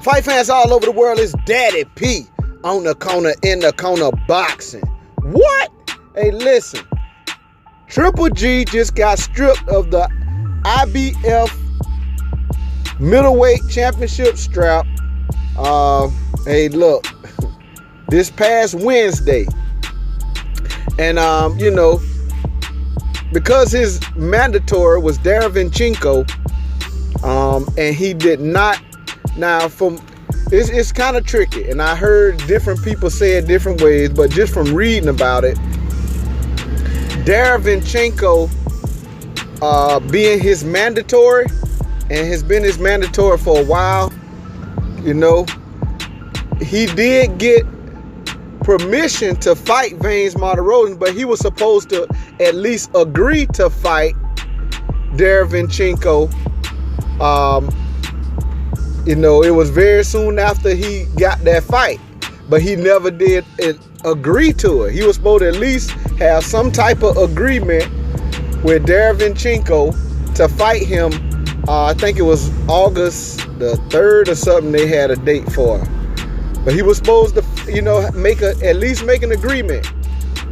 Fight fans all over the world, it's Daddy P on the corner, in the corner boxing. What? Hey, listen. Triple G just got stripped of the IBF Middleweight Championship strap. Hey, look, this past Wednesday. And, because his mandatory was Derevyanchenko, and he did not. Now, it's kind of tricky, and I heard different people say it different ways, but just from reading about it, Derevyanchenko being his mandatory, and has been his mandatory for a while, he did get permission to fight Vanes Martirosyan, but he was supposed to at least agree to fight Derevyanchenko. It was very soon after he got that fight, but he never did agree to it. He was supposed to at least have some type of agreement with Derevyanchenko to fight him. I think it was August the 3rd or something they had a date for. But he was supposed to, at least make an agreement.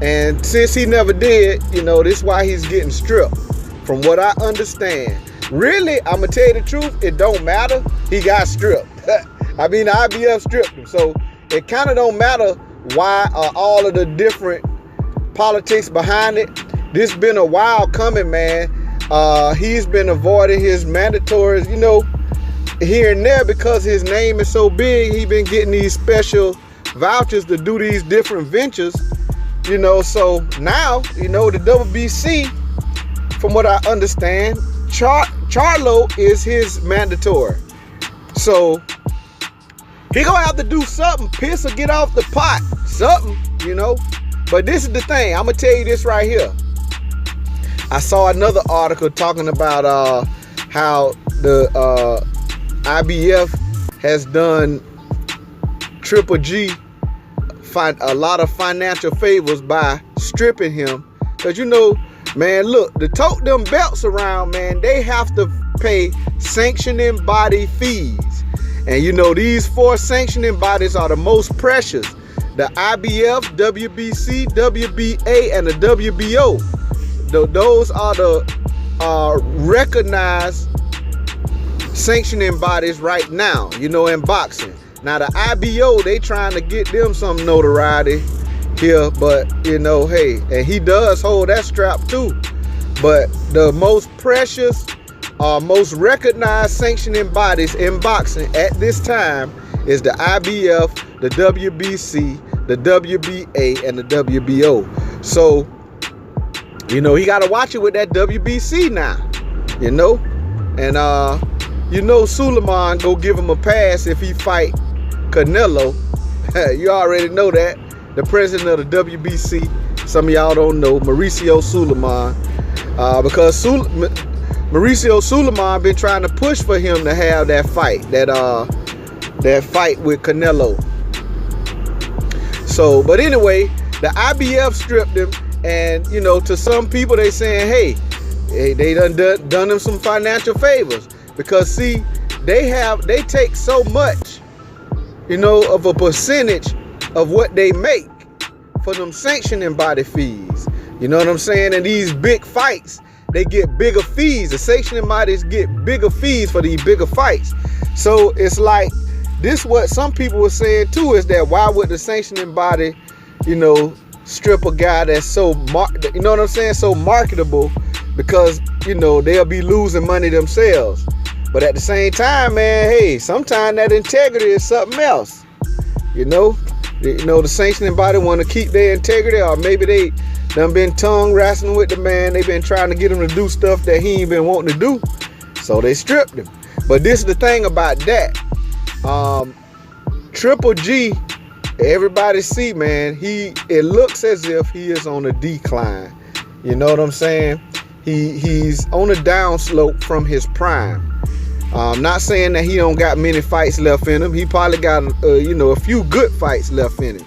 And since he never did, this is why he's getting stripped, from what I understand. Really, I'm going to tell you the truth, it don't matter. He got stripped. I mean, the IBF stripped him. So it kind of don't matter why all of the different politics behind it. This been a while coming, man. He's been avoiding his mandatories, here and there, because his name is so big. He been getting these special vouchers to do these different ventures, so now, the WBC, from what I understand, Charlo is his mandatory. So he gonna have to do something, piss or get off the pot, something, But this is the thing, I'm gonna tell you this right here. I saw another article talking about how the IBF has done Triple G a lot of financial favors by stripping him. Because man, look, to tote them belts around, man, they have to pay sanctioning body fees. And these 4 sanctioning bodies are the most precious. The IBF, WBC, WBA, and the WBO. Those are the recognized sanctioning bodies right now, in boxing. Now the IBO, they trying to get them some notoriety here, but hey, and he does hold that strap too. But the most precious, most recognized sanctioning bodies in boxing at this time is the IBF, the WBC, the WBA, and the WBO. So, he got to watch it with that WBC now, and Suleiman go give him a pass if he fight Canelo. You already know that. The president of the WBC, some of y'all don't know, Mauricio Suleiman, because Mauricio Suleiman been trying to push for him to have that fight, that fight with Canelo. So, but anyway, the IBF stripped him, and to some people they saying, hey, they done him some financial favors, because see, they take so much, of a percentage of what they make for them sanctioning body fees. You know what I'm saying? And these big fights, they get bigger fees. The sanctioning bodies get bigger fees for these bigger fights. So it's like, this what some people were saying too, is that why would the sanctioning body, strip a guy that's so, so marketable, because, they'll be losing money themselves. But at the same time, man, hey, sometimes that integrity is something else. The sanctioning body want to keep their integrity, or maybe they done been tongue wrestling with the man. They've been trying to get him to do stuff that he ain't been wanting to do. So they stripped him. But this is the thing about that. Triple G, everybody see, man, it looks as if he is on a decline. You know what I'm saying? He's on a downslope from his prime. I'm not saying that he don't got many fights left in him. He probably got, a few good fights left in him.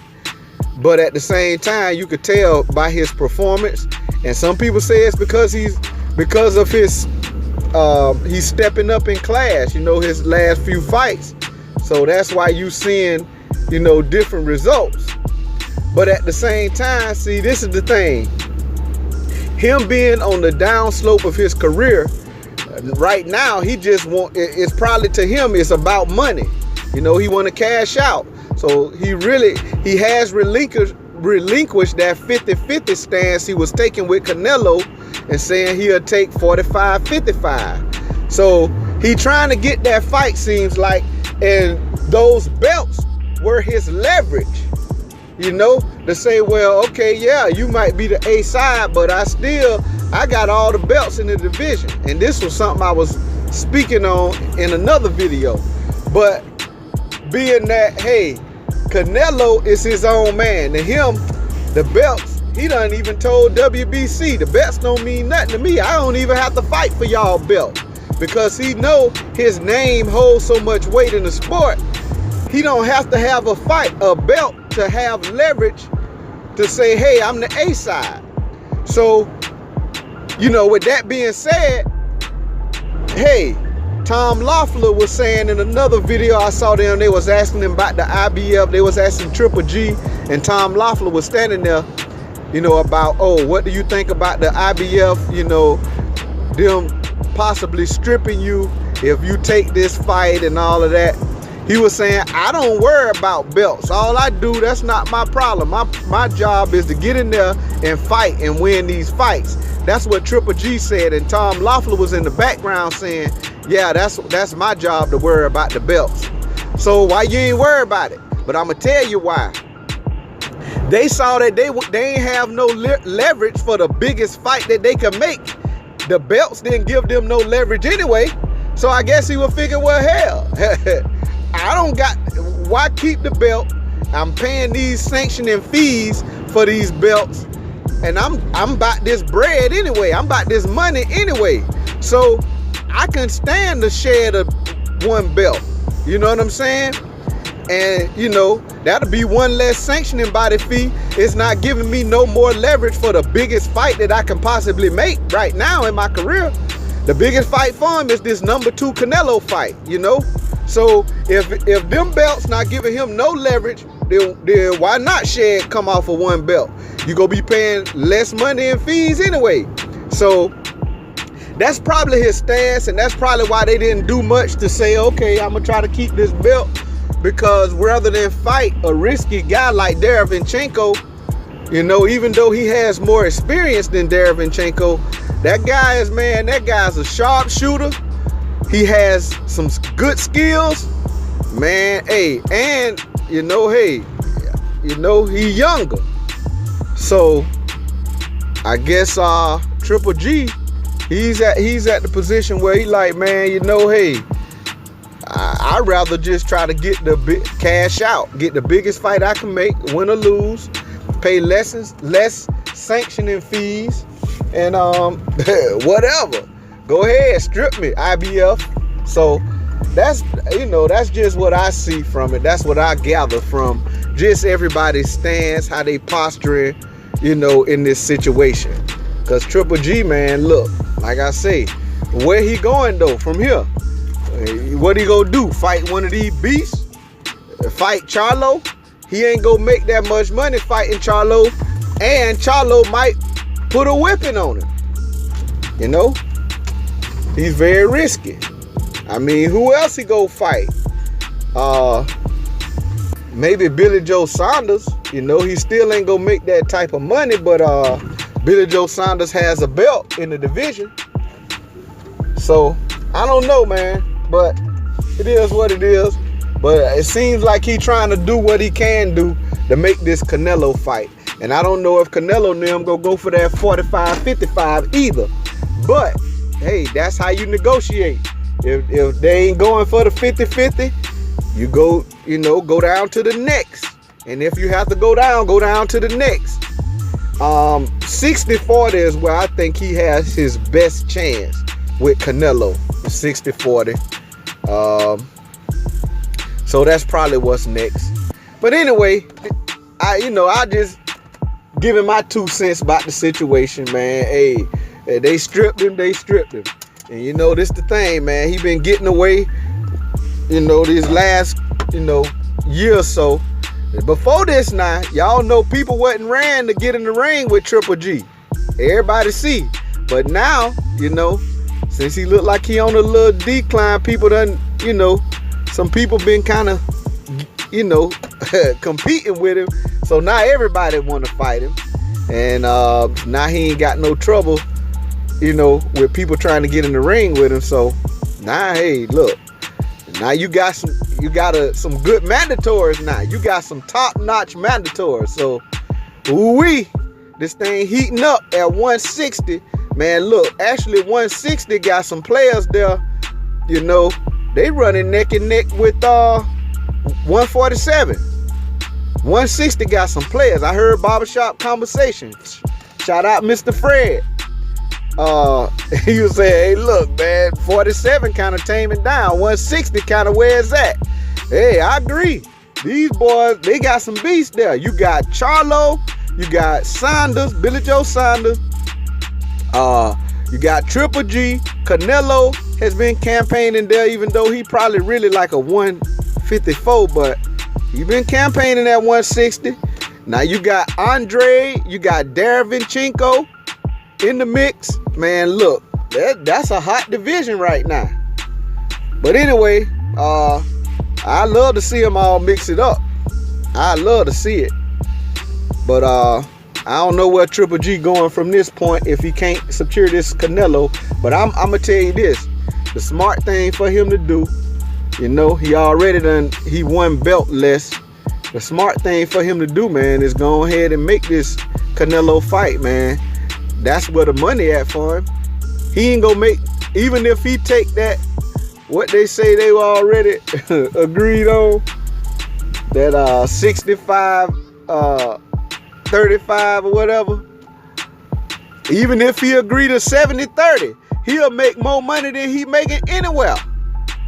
But at the same time, you could tell by his performance. And some people say it's because he's stepping up in class, his last few fights. So that's why you seeing, you know, different results. But at the same time, see, this is the thing. Him being on the downslope of his career, right now, he just it's probably to him, it's about money. You know, he want to cash out. So he has relinquished that 50-50 stance he was taking with Canelo and saying he'll take 45-55. So he trying to get that fight, seems like, and those belts were his leverage. You know, to say, well, okay, yeah, you might be the A side, but I got all the belts in the division. And this was something I was speaking on in another video. But being that, hey, Canelo is his own man. To him, the belts, he done even told WBC, the belts don't mean nothing to me. I don't even have to fight for y'all belt. Because he know his name holds so much weight in the sport. He don't have to have a belt to have leverage to say, hey, I'm the A side. So, you know, with that being said, hey, Tom Loeffler was saying in another video I saw them, they was asking him about the IBF, they was asking Triple G, and Tom Loeffler was standing there, you know, about, oh, what do you think about the IBF, you know, them possibly stripping you if you take this fight and all of that. He was saying, I don't worry about belts. All I do, that's not my problem. My job is to get in there and fight and win these fights. That's what Triple G said. And Tom Loeffler was in the background saying, yeah, that's my job to worry about the belts. So why you ain't worry about it? But I'm going to tell you why. They saw that they ain't have no leverage for the biggest fight that they could make. The belts didn't give them no leverage anyway. So I guess he would figure, well, hell, I don't got, why keep the belt? I'm paying these sanctioning fees for these belts, and I'm about this bread anyway. I'm about this money anyway. So I can stand to share the one belt. You know what I'm saying? And, you know, that'll be one less sanctioning body fee. It's not giving me no more leverage for the biggest fight that I can possibly make right now in my career. The biggest fight for him is this #2 Canelo fight, you know? So if them belts not giving him no leverage, then why not come off of one belt? You gonna be paying less money in fees anyway. So that's probably his stance, and that's probably why they didn't do much to say, okay, I'm gonna try to keep this belt, because rather than fight a risky guy like Derevyanchenko, you know, even though he has more experience than Derevyanchenko, that guy's a sharpshooter. He has some good skills, man. Hey, and you know, hey, you know, he younger. So I guess Triple G, he's at the position where he like, man, you know, hey, I'd rather just try to get the cash out, get the biggest fight I can make, win or lose, pay less sanctioning fees, and whatever. Go ahead, strip me, IBF. So that's, you know, that's just what I see from it. That's what I gather from just everybody's stance, how they posturing, you know, in this situation. Because Triple G, man, look, like I say, where he going though from here? What he gonna do? Fight one of these beasts? Fight Charlo? He ain't gonna make that much money fighting Charlo, and Charlo might put a whipping on him. You know? He's very risky. I mean, who else he go fight? Maybe Billy Joe Saunders. You know, he still ain't gonna make that type of money, but Billy Joe Saunders has a belt in the division. So, I don't know, man. But it is what it is. But it seems like he trying to do what he can do to make this Canelo fight. And I don't know if Canelo and them gonna go for that 45-55 either. But hey, that's how you negotiate. If they ain't going for the 50-50, you go, you know, go down to the next. And if you have to go down to the next. 60-40 is where I think he has his best chance with Canelo. 60-40. So that's probably what's next. But anyway, I just giving my 2 cents about the situation, man. Hey, they stripped him. And you know, this the thing, man. He been getting away, you know, these last year or so. Before this now, y'all know people wasn't ran to get in the ring with Triple G. Everybody see. But now, since he looked like he on a little decline, people done, some people been kind of, competing with him. So now everybody want to fight him. And now he ain't got no trouble, with people trying to get in the ring with him. So now, hey, look, now you got some good mandatories now. You got some top-notch mandatories. So, ooh-wee, this thing heating up at 160. Man, look, actually 160 got some players there, they running neck and neck with 147. 160 got some players. I heard Barbershop Conversations. Shout out Mr. Fred. He was saying, hey, look, man, 47 kind of taming down. 160 kind of where it's at. Hey, I agree. These boys, they got some beasts there. You got Charlo, you got Saunders, Billy Joe Saunders. You got Triple G. Canelo has been campaigning there, even though he probably really like a 154, but he been campaigning at 160. Now you got Andre, you got Derevyanchenko in the mix. Man, look, that's a hot division right now. But anyway, I love to see them all mix it up. I love to see it. But I don't know where Triple G going from this point if he can't secure this Canelo. But I'm gonna tell you this: the smart thing for him to do, he already he won belt less. The smart thing for him to do, man, is go ahead and make this Canelo fight, man. That's where the money at for him. He ain't gonna make, even if he take that, what they say they were already agreed on, that 65 35 or whatever. Even if he agree to 70-30, he'll make more money than he making anywhere.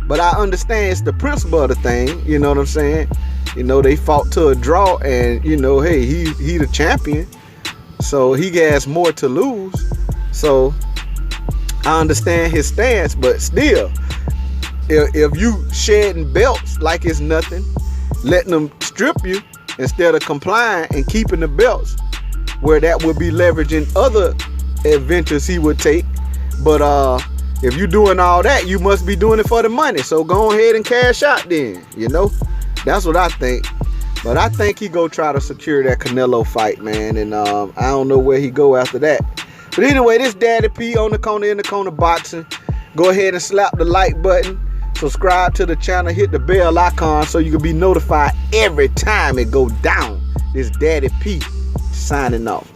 But I understand it's the principle of the thing, you know what I'm saying? They fought to a draw, and hey, he the champion, so he has more to lose. So I understand his stance, but still, if you shedding belts like it's nothing, letting them strip you instead of complying and keeping the belts, where that would be leveraging other adventures he would take. But if you're doing all that, you must be doing it for the money. So go ahead and cash out then, That's what I think. But I think he go try to secure that Canelo fight, man. And I don't know where he go after that. But anyway, this Daddy P on the corner, in the corner boxing. Go ahead and slap the like button. Subscribe to the channel. Hit the bell icon so you can be notified every time it go down. This Daddy P signing off.